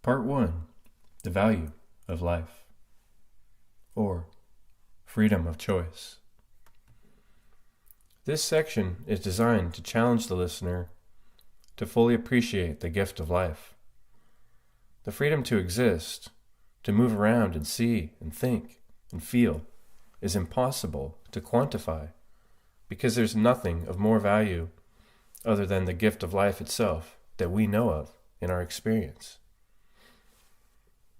Part 1. The Value of Life, or Freedom of Choice. This section is designed to challenge the listener to fully appreciate the gift of life. The freedom to exist, to move around and see and think and feel is impossible to quantify because there's nothing of more value other than the gift of life itself that we know of in our experience.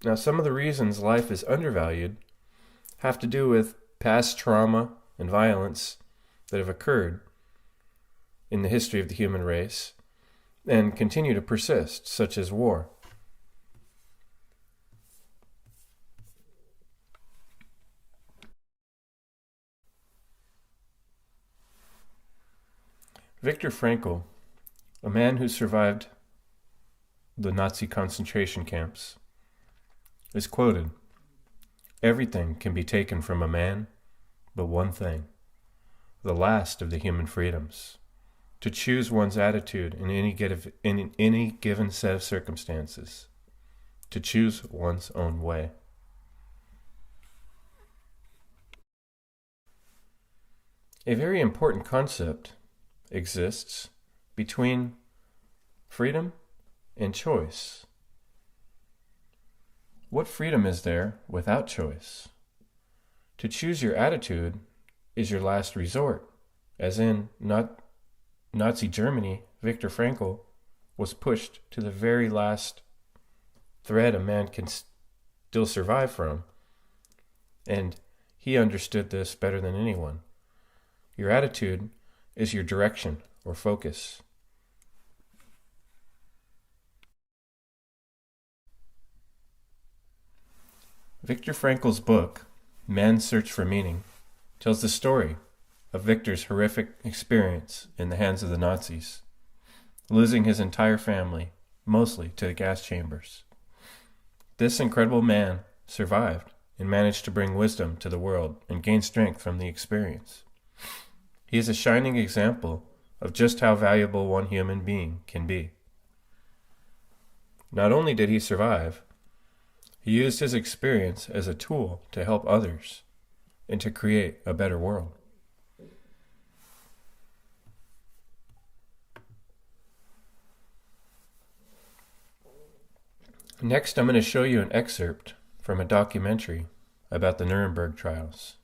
Now, some of the reasons life is undervalued have to do with past trauma and violence that have occurred in the history of the human race and continue to persist, such as war. Viktor Frankl, a man who survived the Nazi concentration camps, is quoted, "Everything can be taken from a man, but one thing, the last of the human freedoms, to choose one's attitude in any given set of circumstances, to choose one's own way." A very important concept exists between freedom and choice. What freedom is there without choice? To choose your attitude is your last resort, as in Nazi Germany. Viktor Frankl was pushed to the very last thread a man can still survive from, and he understood this better than anyone. Your attitude is your direction or focus. Viktor Frankl's book, Man's Search for Meaning, tells the story of Viktor's horrific experience in the hands of the Nazis, losing his entire family, mostly to the gas chambers. This incredible man survived and managed to bring wisdom to the world and gain strength from the experience. He is a shining example of just how valuable one human being can be. Not only did he survive, he used his experience as a tool to help others and to create a better world. Next, I'm going to show you an excerpt from a documentary about the Nuremberg trials.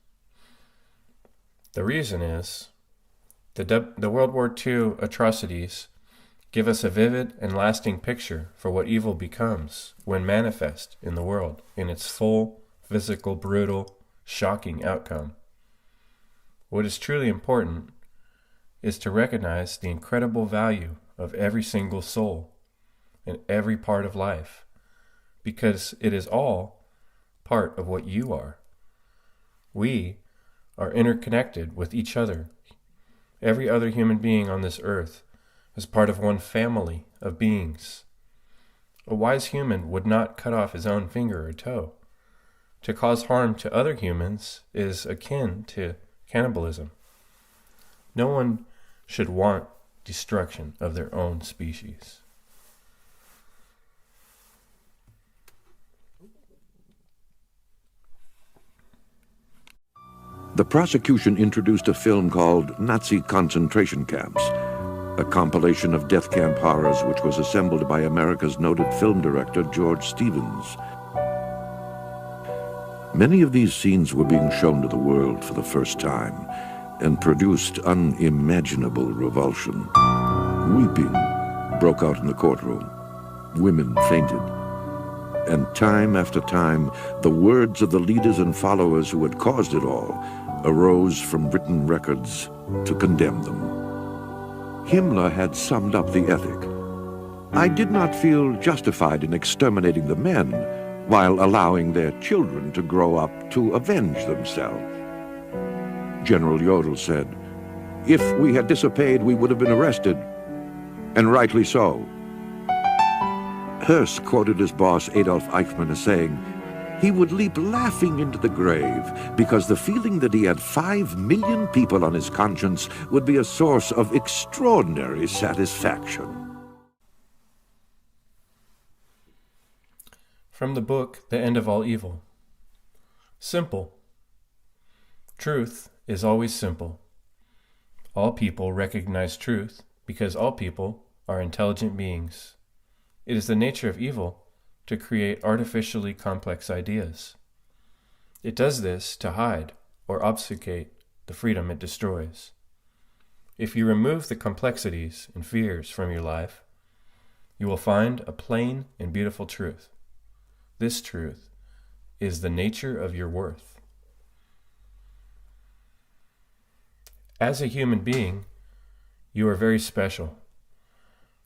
The reason is the World War II atrocities give us a vivid and lasting picture for what evil becomes when manifest in the world in its full, physical, brutal, shocking outcome. What is truly important is to recognize the incredible value of every single soul and every part of life, because it is all part of what you are. We are interconnected with each other. Every other human being on this earth is part of one family of beings. A wise human would not cut off his own finger or toe. To cause harm to other humans is akin to cannibalism. No one should want destruction of their own species. The prosecution introduced a film called Nazi Concentration Camps, a compilation of death camp horrors which was assembled by America's noted film director George Stevens. Many of these scenes were being shown to the world for the first time and produced unimaginable revulsion. Weeping broke out in the courtroom. Women fainted. And time after time, the words of the leaders and followers who had caused it all arose from written records to condemn them. Himmler had summed up the ethic. "I did not feel justified in exterminating the men while allowing their children to grow up to avenge themselves." General Jodl said, "If we had disobeyed, we would have been arrested, and rightly so." Hearst quoted his boss Adolf Eichmann as saying, he would leap laughing into the grave because the feeling that he had 5 million people on his conscience would be a source of extraordinary satisfaction. From the book, The End of All Evil. Simple. Truth is always simple. All people recognize truth because all people are intelligent beings. It is the nature of evil to create artificially complex ideas. It does this to hide or obfuscate the freedom it destroys. If you remove the complexities and fears from your life, you will find a plain and beautiful truth. This truth is the nature of your worth. As a human being, you are very special.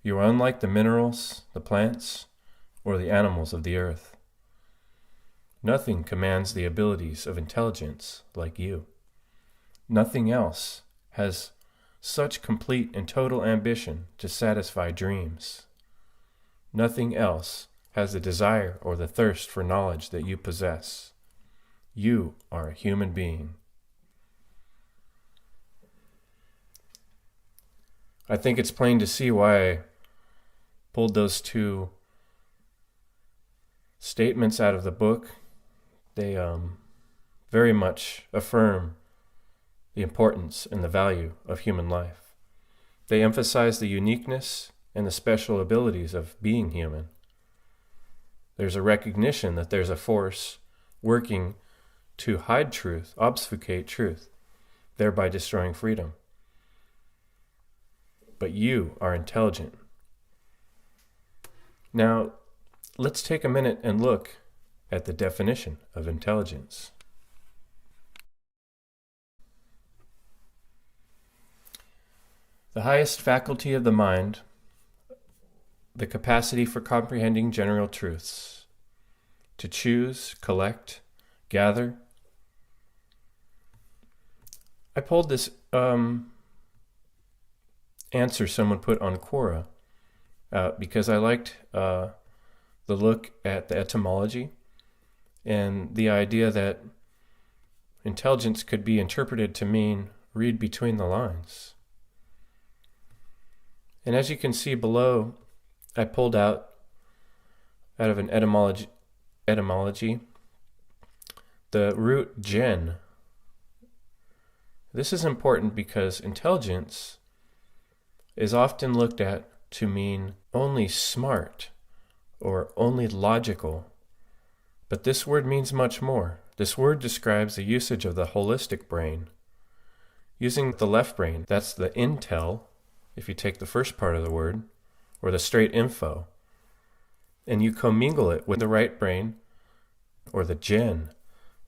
You are unlike the minerals, the plants, or the animals of the earth. Nothing commands the abilities of intelligence like you. Nothing else has such complete and total ambition to satisfy dreams. Nothing else has the desire or the thirst for knowledge that you possess. You are a human being. I think it's plain to see why I pulled those two statements out of the book. They very much affirm the importance and the value of human life. They emphasize the uniqueness and the special abilities of being human. There's a recognition that there's a force working to hide truth, obfuscate truth, thereby destroying freedom. But you are intelligent. Now, let's take a minute and look at the definition of intelligence. The highest faculty of the mind, the capacity for comprehending general truths, to choose, collect, gather. I pulled this answer someone put on Quora because I liked the look at the etymology and the idea that intelligence could be interpreted to mean read between the lines. And as you can see below, I pulled out of an etymology the root gen. This is important because intelligence is often looked at to mean only smart or only logical. But this word means much more. This word describes the usage of the holistic brain. Using the left brain, that's the intel, if you take the first part of the word, or the straight info, and you commingle it with the right brain, or the gen,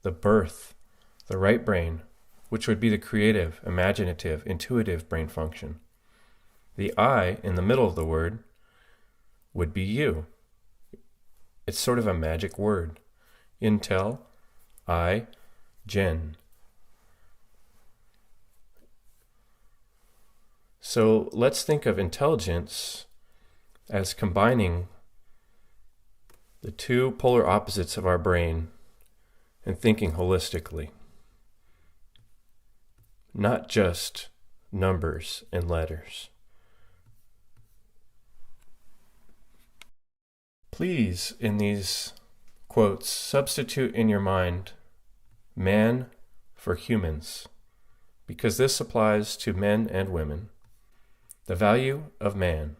the birth, the right brain, which would be the creative, imaginative, intuitive brain function. The I in the middle of the word would be you. It's sort of a magic word. Intel, I, gen. So let's think of intelligence as combining the two polar opposites of our brain and thinking holistically. Not just numbers and letters. Please, in these quotes, substitute in your mind man for humans, because this applies to men and women. The value of man.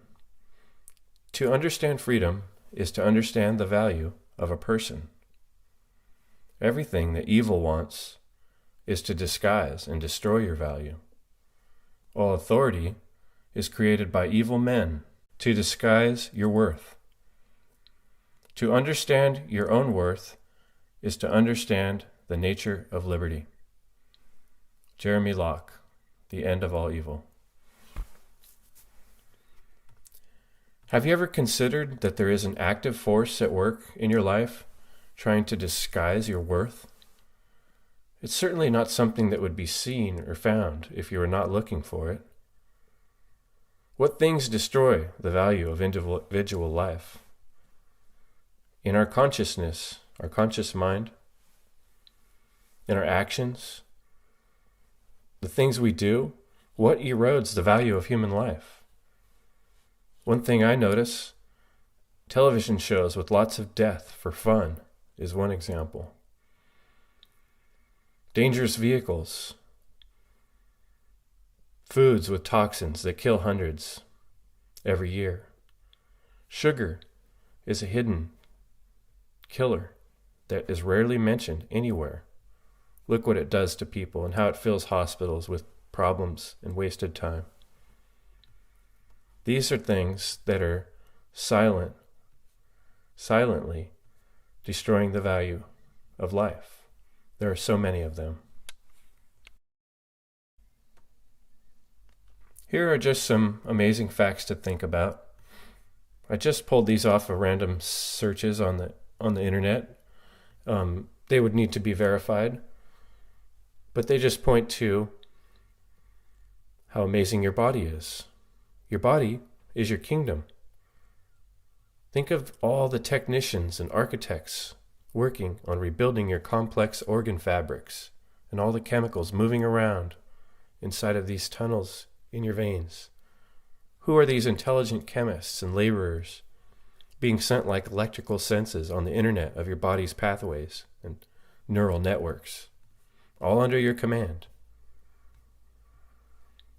To understand freedom is to understand the value of a person. Everything that evil wants is to disguise and destroy your value. All authority is created by evil men to disguise your worth. To understand your own worth is to understand the nature of liberty. Jeremy Locke, The End of All Evil. Have you ever considered that there is an active force at work in your life trying to disguise your worth? It's certainly not something that would be seen or found if you were not looking for it. What things destroy the value of individual life? In our consciousness, our conscious mind, in our actions, the things we do, what erodes the value of human life? One thing I notice Television shows with lots of death for fun is one example. Dangerous vehicles. Foods with toxins that kill hundreds every year. Sugar is a hidden killer that is rarely mentioned anywhere. Look what it does to people and how it fills hospitals with problems and wasted time. These are things that are silently destroying the value of life. There are so many of them. Here are just some amazing facts to think about. I just pulled these off of random searches on the internet. They would need to be verified, but they just point to how amazing your body is. Your body is your kingdom. Think of all the technicians and architects working on rebuilding your complex organ fabrics and all the chemicals moving around inside of these tunnels in your veins. Who are these intelligent chemists and laborers being sent like electrical senses on the internet of your body's pathways and neural networks, all under your command?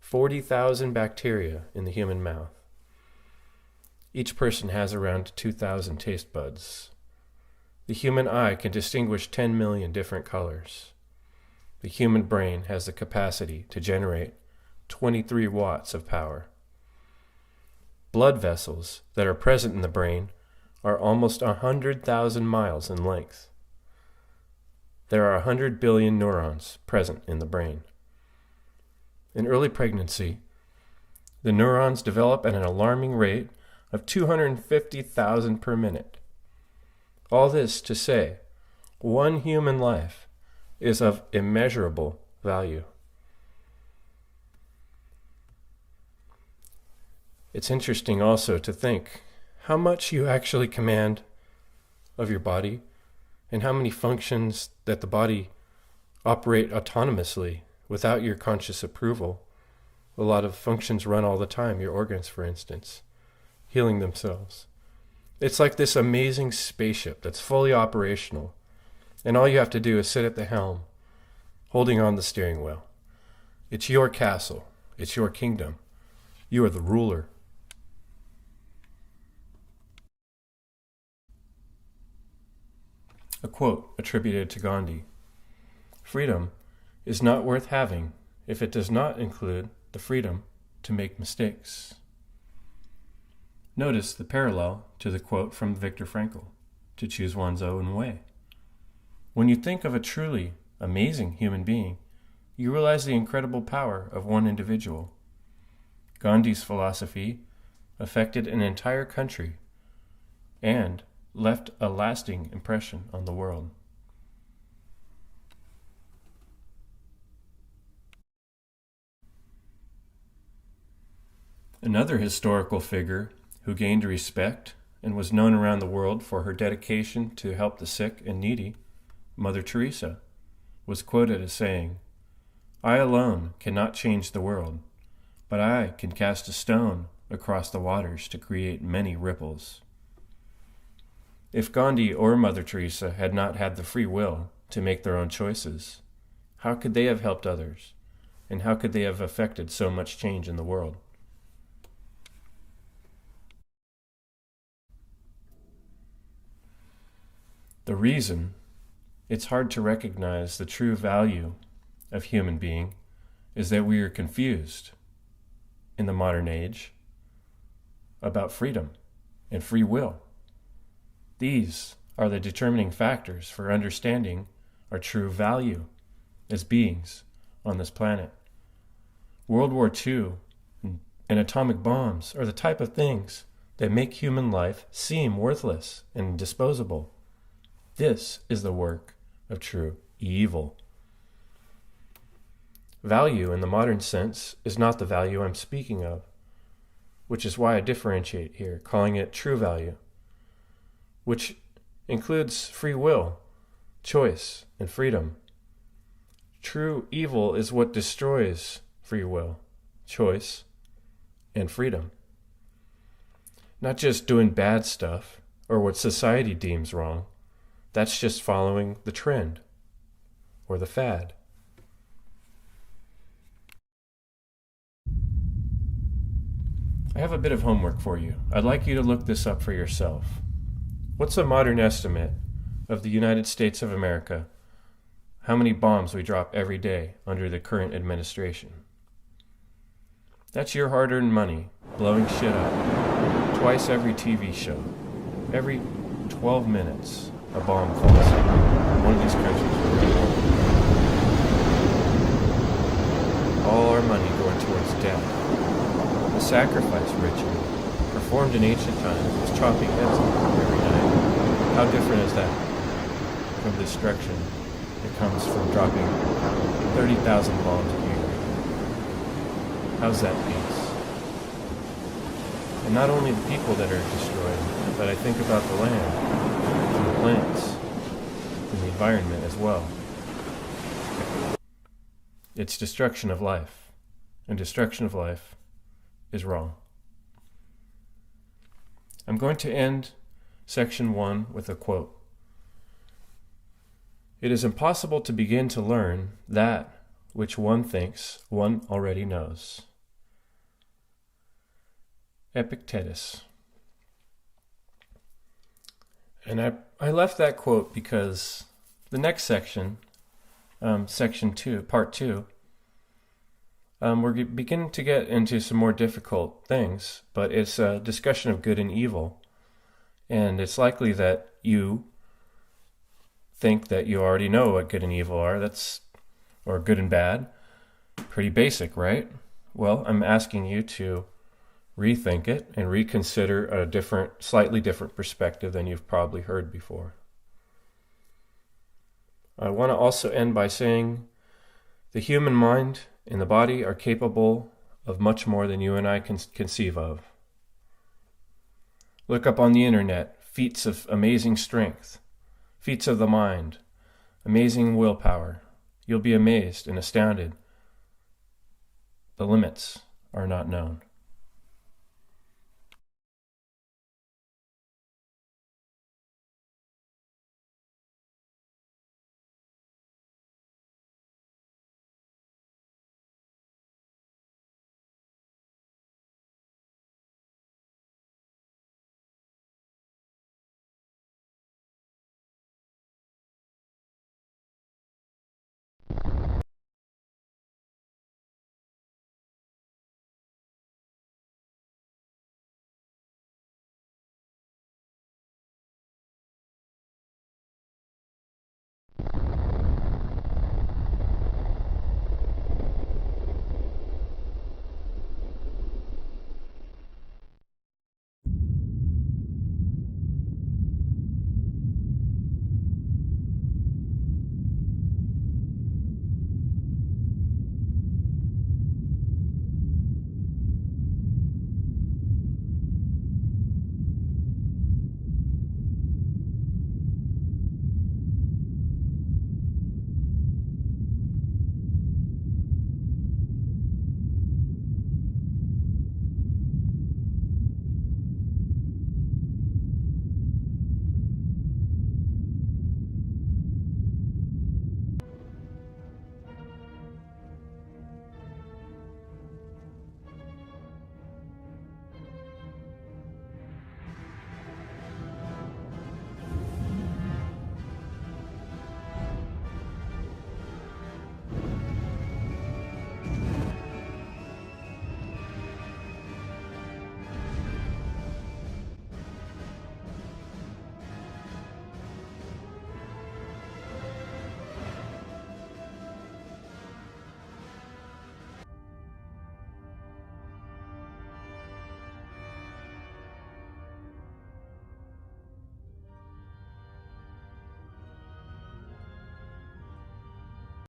40,000 bacteria in the human mouth. Each person has around 2,000 taste buds. The human eye can distinguish 10 million different colors. The human brain has the capacity to generate 23 watts of power. Blood vessels that are present in the brain are almost 100,000 miles in length. There are 100 billion neurons present in the brain. In early pregnancy, the neurons develop at an alarming rate of 250,000 per minute. All this to say, one human life is of immeasurable value. It's interesting also to think how much you actually command of your body and how many functions that the body operate autonomously without your conscious approval. A lot of functions run all the time, your organs, for instance, healing themselves. It's like this amazing spaceship that's fully operational, and all you have to do is sit at the helm, holding on the steering wheel. It's your castle. It's your kingdom. You are the ruler. A quote attributed to Gandhi: "Freedom is not worth having if it does not include the freedom to make mistakes." Notice the parallel to the quote from Viktor Frankl, to choose one's own way. When you think of a truly amazing human being, you realize the incredible power of one individual. Gandhi's philosophy affected an entire country and left a lasting impression on the world. Another historical figure who gained respect and was known around the world for her dedication to help the sick and needy, Mother Teresa, was quoted as saying, "I alone cannot change the world, but I can cast a stone across the waters to create many ripples." If Gandhi or Mother Teresa had not had the free will to make their own choices, how could they have helped others? And how could they have affected so much change in the world? The reason it's hard to recognize the true value of human being is that we are confused in the modern age about freedom and free will. These are the determining factors for understanding our true value as beings on this planet. World War II and atomic bombs are the type of things that make human life seem worthless and disposable. This is the work of true evil. Value in the modern sense is not the value I'm speaking of, which is why I differentiate here, calling it true value, which includes free will, choice, and freedom. True evil is what destroys free will, choice, and freedom. Not just doing bad stuff or what society deems wrong. That's just following the trend or the fad. I have a bit of homework for you. I'd like you to look this up for yourself. What's a modern estimate of the United States of America? How many bombs we drop every day under the current administration? That's your hard-earned money blowing shit up. Twice every TV show. Every 12 minutes, a bomb falls in one of these countries. All our money going towards death. The sacrifice ritual, performed in ancient times, was chopping heads off every night. How different is that from the destruction that comes from dropping 30,000 bombs a year? How's that peace? And not only the people that are destroyed, but I think about the land, and the plants, and the environment as well. It's destruction of life, and destruction of life is wrong. I'm going to end section 1 with a quote. It is impossible to begin to learn that which one thinks one already knows. Epictetus. And I left that quote because the next section, section 2, part 2, we're beginning to get into some more difficult things, but it's a discussion of good and evil. And it's likely that you think that you already know what good and evil are. Or good and bad. Pretty basic, right? Well, I'm asking you to rethink it and reconsider a slightly different perspective than you've probably heard before. I want to also end by saying the human mind and the body are capable of much more than you and I can conceive of. Look up on the internet, feats of amazing strength, feats of the mind, amazing willpower. You'll be amazed and astounded. The limits are not known.